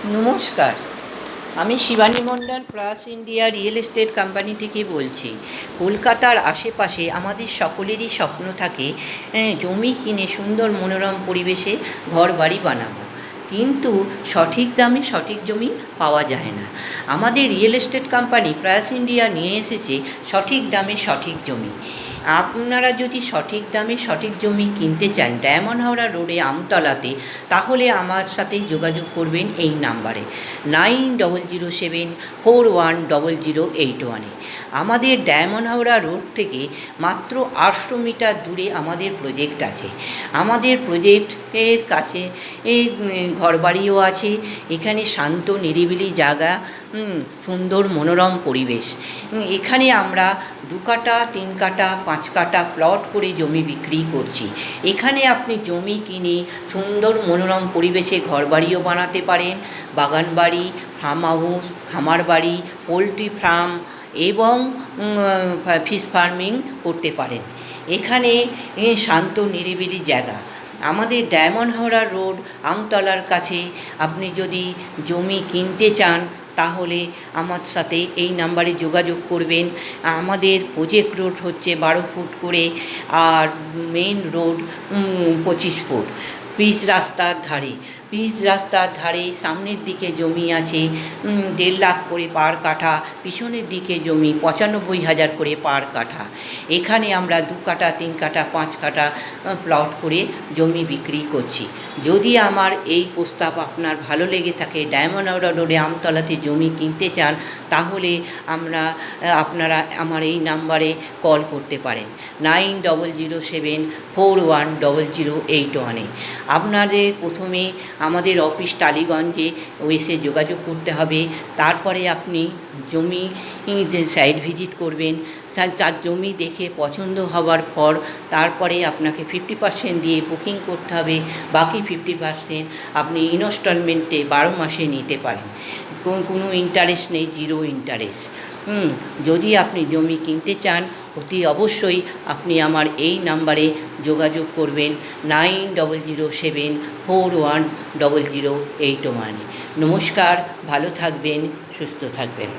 নমস্কার, আমি Shivani Mondal plus India real estate company থেকে বলছি। কলকাতার আশেপাশে আমাদের সকলেরই স্বপ্ন থাকে জমি কিনে সুন্দর মনোরম পরিবেশে ঘর বাড়ি বানাবো, কিন্তু সঠিক দামে সঠিক জমি পাওয়া যায় না। আমাদের real estate company plus India নিয়ে এসেছে সঠিক দামে সঠিক জমি। আপনারা যদি সঠিক দামে সঠিক জমি কিনতে চান ডায়মন্ড হাওড়া রোডে আমতলাতে, তাহলে আমার সাথে যোগাযোগ করবেন এই নাম্বারে 9007410081। আমাদের ডায়মন্ড হাওড়া রোড থেকে মাত্র 800 মিটার দূরে আমাদের প্রজেক্ট আছে। আমাদের প্রজেক্টের কাছে ঘরবাড়িও আছে। এখানে শান্ত নিরিবিলি জায়গা, সুন্দর মনোরম পরিবেশ। এখানে আমরা 2 কাঠা 3 কাঠা 5 কাঠা প্লট করে জমি বিক্রি করছি। এখানে আপনি জমি কিনে সুন্দর মনোরম পরিবেশে ঘরবাড়িও বানাতে পারেন, বাগান বাড়ি, ফার্ম হাউস, খামার বাড়ি, পোলট্রি ফার্ম এবং ফিশ ফার্মিং করতে পারেন। এখানে শান্ত নিরিবিলি জায়গা। আমাদের ডায়মন্ড হাওড়া রোড আমতলার কাছে আপনি যদি জমি কিনতে চান তাহলে আমার সাথে এই নাম্বারে যোগাযোগ করবেন। আমাদের প্রজেক্ট রোড হচ্ছে 12 ফুট করে, আর মেইন রোড 25 ফুট। পিচ রাস্তার ধারে সামনের দিকে জমি আছে 1.5 লাখ করে পার কাঠা, পিছনের দিকে জমি 95,000 করে পার কাঠা। এখানে আমরা 2 কাঠা 3 কাঠা 5 কাঠা প্লট করে জমি বিক্রি করছি। যদি আমার এই প্রস্তাব আপনার ভালো লেগে থাকে, ডায়মন্ড হাওড়া রোডে আমতলাতে জমি কিনতে চান, তাহলে আপনারা আমার এই নাম্বারে কল করতে পারেন 9007410081। আপনাদের প্রথমে আমাদের অফিস টালিগঞ্জে এসে যোগাযোগ করতে হবে। তারপরে আপনি জমি সাইট ভিজিট করবেন। তার জমি দেখে পছন্দ হওয়ার পর তারপরে আপনাকে 50% দিয়ে বুকিং করতে হবে। বাকি 50% আপনি ইনস্টলমেন্টে 12 মাসে নিতে পারেন। কোনো ইন্টারেস্ট নেই, 0 ইন্টারেস্ট। যদি আপনি জমি কিনতে চান অতি অবশ্যই আপনি আমার এই নাম্বারে যোগাযোগ করবেন 9007410081। নমস্কার, ভালো থাকবেন, সুস্থ থাকবেন।